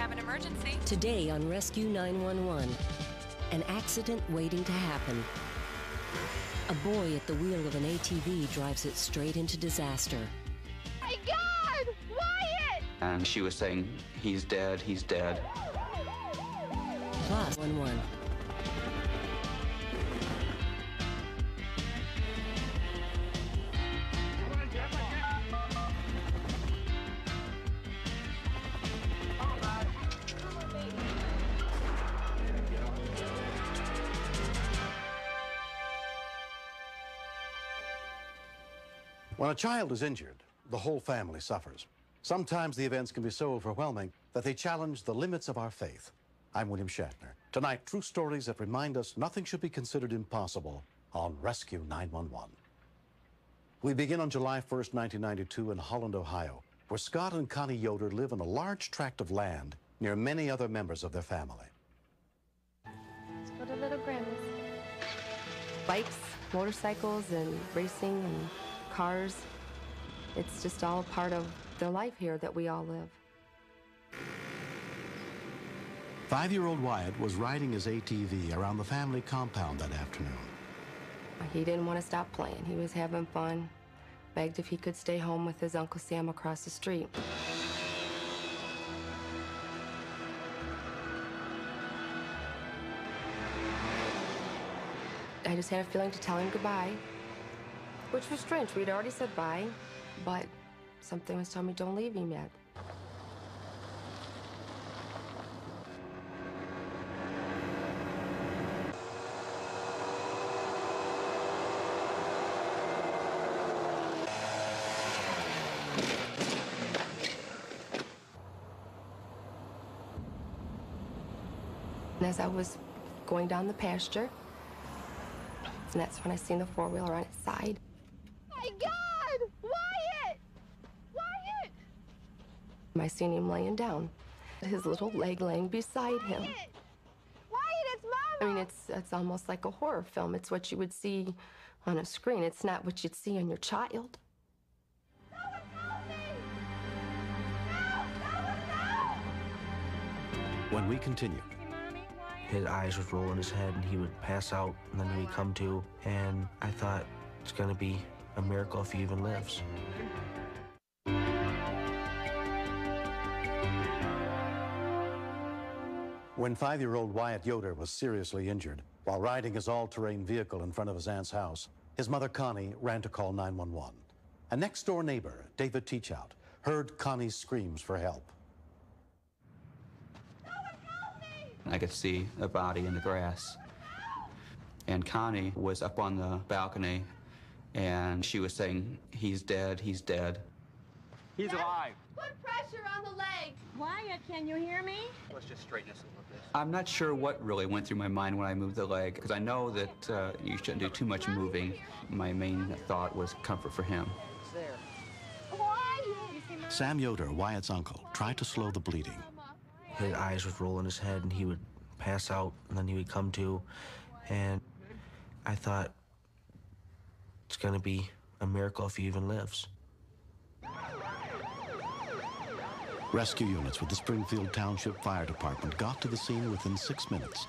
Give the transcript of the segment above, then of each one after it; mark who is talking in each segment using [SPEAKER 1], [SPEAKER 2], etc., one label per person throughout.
[SPEAKER 1] have an emergency.
[SPEAKER 2] Today on Rescue 911, an accident waiting to happen. A boy at the wheel of an ATV drives it straight into disaster.
[SPEAKER 3] My God! Wyatt!
[SPEAKER 4] And she was saying, he's dead, he's dead.
[SPEAKER 2] Plus 911.
[SPEAKER 5] When a child is injured, the whole family suffers. Sometimes the events can be so overwhelming that they challenge the limits of our faith. I'm William Shatner. Tonight, true stories that remind us nothing should be considered impossible on Rescue 911. We begin on July 1st, 1992 in Holland, Ohio, where Scott and Connie Yoder live on a large tract of land near many other members of their family.
[SPEAKER 6] Let's go to Little Grandma's. Bikes, motorcycles, and racing, and cars. It's just all part of their life here that we all live.
[SPEAKER 5] 5-year-old Wyatt was riding his ATV around the family compound that afternoon.
[SPEAKER 6] He didn't want to stop playing. He was having fun. Begged if he could stay home with his Uncle Sam across the street. I just had a feeling to tell him goodbye, which was strange. We'd already said bye, but something was telling me don't leave him yet. And as I was going down the pasture, and that's when I seen the four-wheeler on its side.
[SPEAKER 3] My God! Wyatt! Wyatt!
[SPEAKER 6] I seen him laying down, his little leg laying beside him.
[SPEAKER 3] Wyatt, it's Mama!
[SPEAKER 6] I mean, it's almost like a horror film. It's what you would see on a screen. It's not what you'd see on your child.
[SPEAKER 3] Someone help me! No! Someone help!
[SPEAKER 5] When we continue,
[SPEAKER 7] his eyes would roll in his head and he would pass out, and then he'd come to, and I thought, it's gonna be a miracle if he even lives.
[SPEAKER 5] when 5-year-old Wyatt Yoder was seriously injured while riding his all-terrain vehicle in front of his aunt's house, his mother Connie ran to call 911. A next-door neighbor, David Teachout, heard Connie's screams for help.
[SPEAKER 4] I could see a body in the grass. And Connie was up on the balcony, and she was saying, he's dead, he's dead.
[SPEAKER 8] He's alive.
[SPEAKER 3] Put pressure on the leg.
[SPEAKER 1] Wyatt, can you hear me?
[SPEAKER 8] Let's just straighten this a little bit.
[SPEAKER 4] I'm not sure what really went through my mind when I moved the leg, because I know that you shouldn't do too much moving. My main thought was comfort for him.
[SPEAKER 8] It's there.
[SPEAKER 3] Wyatt!
[SPEAKER 5] Sam Yoder, Wyatt's uncle, tried to slow the bleeding.
[SPEAKER 7] His eyes would roll in his head and he would pass out, and then he would come to, and I thought, it's gonna be a miracle if he even lives.
[SPEAKER 5] Rescue units with the Springfield Township Fire Department got to the scene within 6 minutes,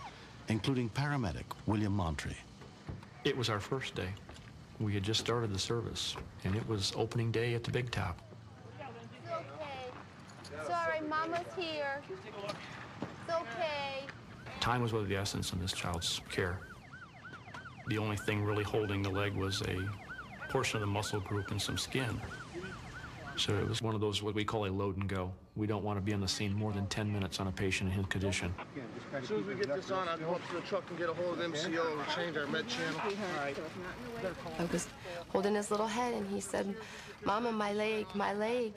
[SPEAKER 5] including paramedic William Montree.
[SPEAKER 9] It was our first day. We had just started the service, and it was opening day at the Big Top.
[SPEAKER 3] It's okay. Sorry, Mama's here. It's okay.
[SPEAKER 9] Time was of the essence in this child's care. The only thing really holding the leg was a portion of the muscle group and some skin. So it was one of those what we call a load and go. We don't want to be on the scene more than 10 minutes on a patient in his condition.
[SPEAKER 8] As soon as we get this on, I'll go up to the truck and get a hold of MCO and change our med channel. All right.
[SPEAKER 6] I was holding his little head, and he said, "Mama, my leg, my leg."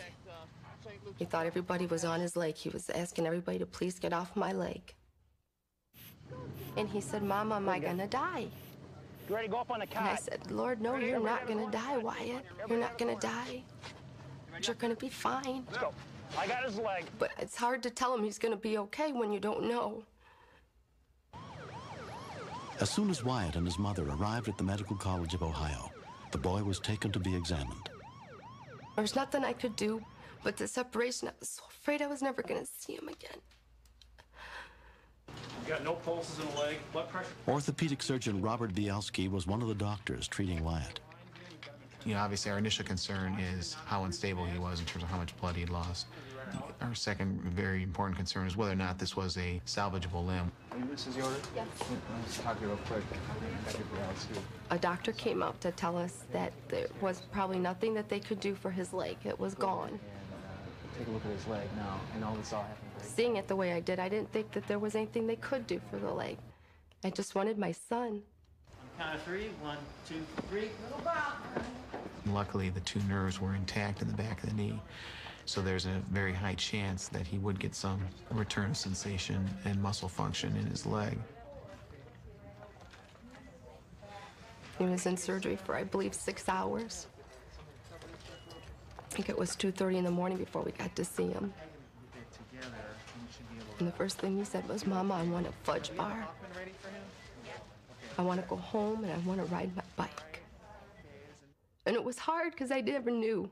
[SPEAKER 6] He thought everybody was on his leg. He was asking everybody to please get off my leg. And he said, "Mama, am I gonna die?"
[SPEAKER 8] You ready to go up on the cot?
[SPEAKER 6] And I said, "Lord, no, you're not gonna die, Wyatt. You're not gonna die. You're gonna be fine."
[SPEAKER 8] Let's go. I got his leg.
[SPEAKER 6] But it's hard to tell him he's gonna be okay when you don't know.
[SPEAKER 5] As soon as Wyatt and his mother arrived at the Medical College of Ohio, the boy was taken to be examined.
[SPEAKER 6] There was nothing I could do but the separation. I was so afraid I was never gonna see him again.
[SPEAKER 9] You got no pulses in the leg, blood pressure.
[SPEAKER 5] Orthopedic surgeon Robert Bielski was one of the doctors treating Wyatt.
[SPEAKER 10] You know, obviously our initial concern is how unstable he was in terms of how much blood he'd lost. Our second very important concern is whether or not this was a salvageable limb.
[SPEAKER 8] This is your order?
[SPEAKER 3] Yes.
[SPEAKER 8] Let's talk to you real quick.
[SPEAKER 6] A doctor came up to tell us that there was probably nothing that they could do for his leg. It was gone.
[SPEAKER 8] Take a look at his leg now. I know this all happened.
[SPEAKER 6] Seeing it the way I did, I didn't think that there was anything they could do for the leg. I just wanted my son.
[SPEAKER 11] Count of 3. 1, 2, 3. Little Bob.
[SPEAKER 10] Luckily, the two nerves were intact in the back of the knee, so there's a very high chance that he would get some return of sensation and muscle function in his leg.
[SPEAKER 6] He was in surgery for, I believe, 6 hours. I think it was 2:30 in the morning before we got to see him. And the first thing he said was, "Mama, I want a fudge bar. I want to go home and I want to ride my bike." And it was hard because I never knew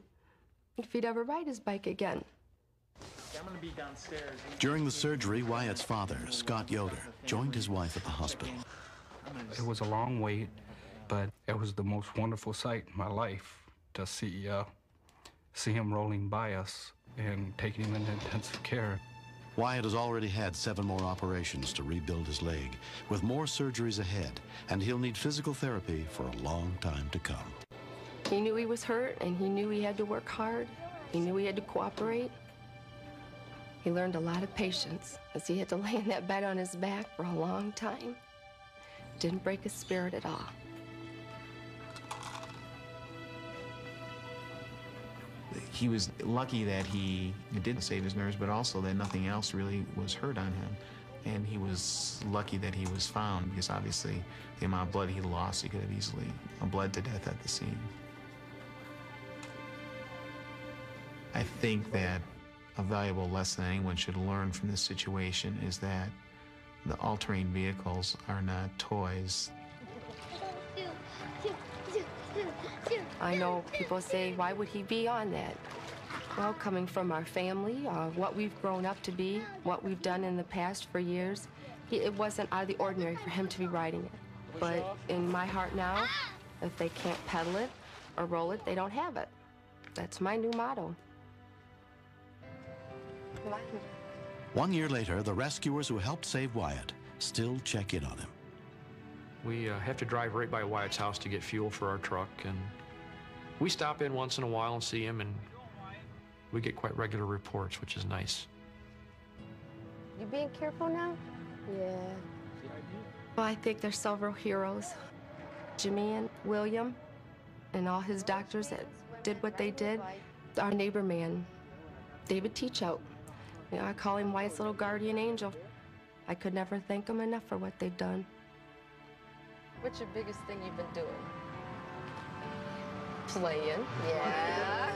[SPEAKER 6] if he'd ever ride his bike again.
[SPEAKER 11] I'm going to be downstairs.
[SPEAKER 5] During the surgery, Wyatt's father, Scott Yoder, joined his wife at the hospital.
[SPEAKER 12] It was a long wait, but it was the most wonderful sight in my life to see him rolling by us and taking him into intensive care.
[SPEAKER 5] Wyatt has already had 7 more operations to rebuild his leg, with more surgeries ahead, and he'll need physical therapy for a long time to come.
[SPEAKER 6] He knew he was hurt, and he knew he had to work hard. He knew he had to cooperate. He learned a lot of patience, as he had to lay in that bed on his back for a long time. Didn't break his spirit at all.
[SPEAKER 10] He was lucky that he did save his nerves, but also that nothing else really was hurt on him. And he was lucky that he was found, because obviously the amount of blood he lost, he could have easily bled to death at the scene. I think that a valuable lesson anyone should learn from this situation is that the all-terrain vehicles are not toys.
[SPEAKER 6] I know people say, why would he be on that? Well, coming from our family, what we've grown up to be, what we've done in the past for years, it wasn't out of the ordinary for him to be riding it. But in my heart now, if they can't pedal it or roll it, they don't have it. That's my new motto.
[SPEAKER 5] 1 year later, the rescuers who helped save Wyatt still check in on him.
[SPEAKER 9] We have to drive right by Wyatt's house to get fuel for our truck, and we stop in once in a while and see him, and we get quite regular reports, which is nice.
[SPEAKER 6] You being careful now? Yeah. Well, I think there's several heroes. Jimmy and William and all his doctors that did what they did. Our neighbor man, David Teachout. You know, I call him Wyatt's little guardian angel. I could never thank him enough for what they've done. What's your biggest thing you've been doing? Playing. Yeah.